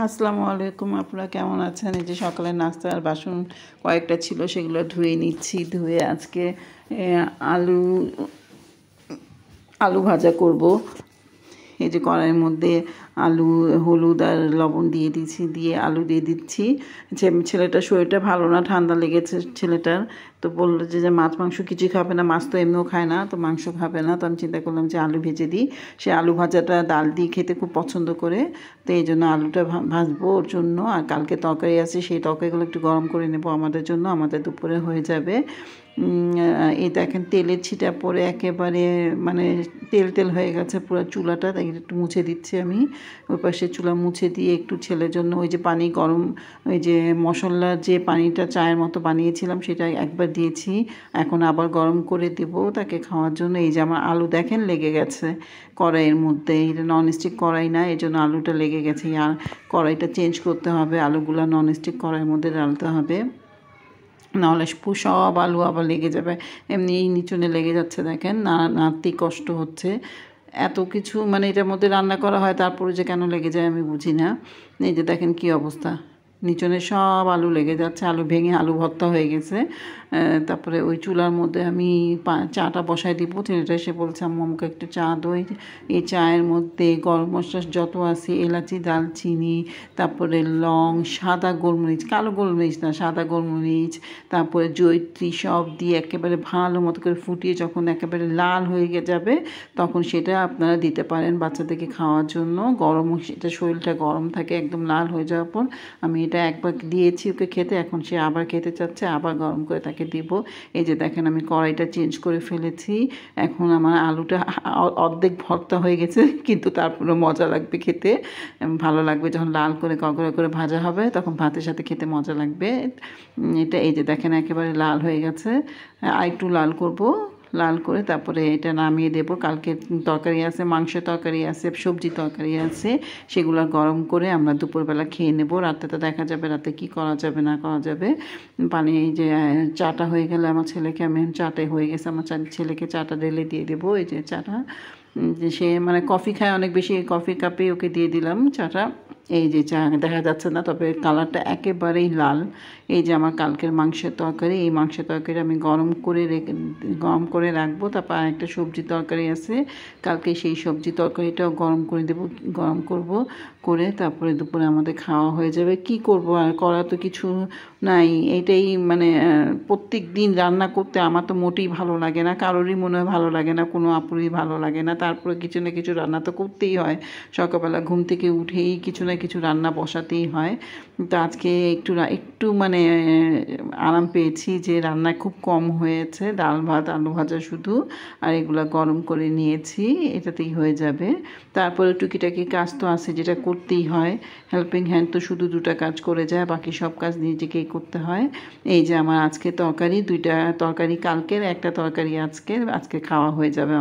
আসসালামু আলাইকুম। আপনারা কেমন আছেন? এই যে সকালের নাস্তার বাসন কয়েকটা ছিল, সেগুলো ধুয়ে নিচ্ছি। ধুয়ে আজকে আলু আলু ভাজা করব। এই যে কড়াইয়ের মধ্যে আলু, হলুদ আর লবণ দিয়ে দিচ্ছি, দিয়ে আলু দিয়ে দিচ্ছি। যে ছেলেটার শরীরটা ভালো না, ঠান্ডা লেগেছে ছেলেটার। তো বললো যে মাছ মাংস কিছুই খাবে না, মাছ তো এমনিও খায় না, তো মাংস খাবে না। তো আমি চিন্তা করলাম যে আলু ভেজে দিই। সে আলু ভাজাটা ডাল দিয়ে খেতে খুব পছন্দ করে, তো এই জন্য আলুটা ভাজবো ওর জন্য। আর কালকে তরকারি আছে, সেই তরকারিগুলো একটু গরম করে নেব আমাদের জন্য, আমাদের দুপুরে হয়ে যাবে। এই দেখেন তেলের ছিটা পরে একেবারে মানে তেল তেল হয়ে গেছে পুরো চুলাটা, তাই একটু মুছে দিচ্ছি আমি। ওই পাশে চুলা মুছে দিয়ে একটু ছেলের জন্য ওই যে পানি গরম, ওই যে মশলার যে পানিটা চায়ের মতো বানিয়েছিলাম সেটা একবার দিয়েছি, এখন আবার গরম করে দেব তাকে খাওয়ার জন্য। এই যে আমার আলু দেখেন লেগে গেছে কড়াইয়ের মধ্যে, এটা ননস্টিক কড়াই না, এই জন্য আলুটা লেগে গেছে। আর কড়াইটা চেঞ্জ করতে হবে, আলুগুলো ননস্টিক কড়াইয়ের মধ্যে ডালতে হবে, নাহলে সব আলু আবার লেগে যাবে। এমনি নিচুনে লেগে যাচ্ছে দেখেন, নাড়তেই কষ্ট হচ্ছে। এত কিছু মানে এটার মধ্যে রান্না করা হয়, তারপরে যে কেন লেগে যায় আমি বুঝি না। এই যে দেখেন কি অবস্থা, নিচনে সব আলু লেগে যাচ্ছে, আলু ভেঙে আলু ভর্তা হয়ে গেছে। তারপরে ওই চুলার মধ্যে আমি চাটা বসাই দিব। ছেলেটা এসে বলছে আম্মু আমাকে একটু চা দই। এই চায়ের মধ্যে গরম মশলা যত আছে, এলাচি, দালচিনি, তারপরে লং, সাদা গোলমরিচ, কালো গোলমরিচ না, সাদা গোলমরিচ, তারপরে জয়িত্রী সব দিয়ে একেবারে ভালো মতো করে ফুটিয়ে যখন একেবারে লাল হয়ে যাবে, তখন সেটা আপনারা দিতে পারেন বাচ্চাদেরকে খাওয়ার জন্য। গরম, সেটা শরীরটা গরম থাকে, একদম লাল হয়ে যাওয়ার পর আমি এটা একবার দিয়েছি ওকে খেতে, এখন সে আবার খেতে চাচ্ছে, আবার গরম করে তাকে দিব। এই যে দেখেন আমি কড়াইটা চেঞ্জ করে ফেলেছি, এখন আমার আলুটা অর্ধেক ভর্তা হয়ে গেছে, কিন্তু তারপরে মজা লাগবে খেতে, ভালো লাগবে যখন লাল করে কড়কড়া করে ভাজা হবে, তখন ভাতের সাথে খেতে মজা লাগবে এটা। এই যে দেখেন একেবারে লাল হয়ে গেছে, আর একটু লাল করব, লাল করে তারপরে এটা নামিয়ে দেব। কালকে তরকারি আছে, মাংস তরকারি আছে, সবজি তরকারি আছে, সেগুলো গরম করে আমরা দুপুরবেলা খেয়ে নেব। রাতে তো দেখা যাবে রাতে কি করা যাবে না করা যাবে। পানি, এই যে চাটা হয়ে গেলে আমার ছেলেকে, আমি চাটাই হয়ে গেছে, আমার ছেলেকে চাটা ঢেলে দিয়ে দেবো। এই যে চাটা, সে মানে কফি খায় অনেক বেশি, কফি কাপে ওকে দিয়ে দিলাম চাটা। এই যে চা দেখা যাচ্ছে না, তবে কালারটা একেবারেই লাল। এই যে আমার কালকের মাংসের তরকারি, এই মাংসের তরকারি আমি গরম করে রাখবো। তারপর আরেকটা সবজি তরকারি আছে, কালকে সেই সবজি তরকারিটাও গরম করে দেবো, গরম করব করে তারপরে দুপুরে আমাদের খাওয়া হয়ে যাবে। কি করব আর, করা তো কিছু নাই। এটাই মানে প্রত্যেক দিন রান্না করতে আমার তো মোটেই ভালো লাগে না, কারোরই মনে হয় ভালো লাগে না, কোনো আপুরই ভালো লাগে না, তারপরে কিছু না কিছু রান্না তো করতেই হয়। সকালবেলা ঘুম থেকে উঠেই কিছু না কিছু রান্না বসাতেই হয়। তো আজকে একটু মানে আরাম পেয়েছি যে রান্না খুব কম হয়েছে, ডাল ভাত আলু ভাজা শুধু, আর এগুলো গরম করে নিয়েছি, এটাতেই হয়ে যাবে। তারপরে টুকিটাকি কাজ তো আছে যেটা করতেই হয়, হেল্পিং হ্যান্ড তো শুধু দুটো কাজ করে যায়, বাকি সব কাজ নিজেকেই করতে হয়। এই যে আমার আজকে তরকারি, দুইটা তরকারি কালকের, একটা তরকারি আজকে খাওয়া হয়ে যাবে।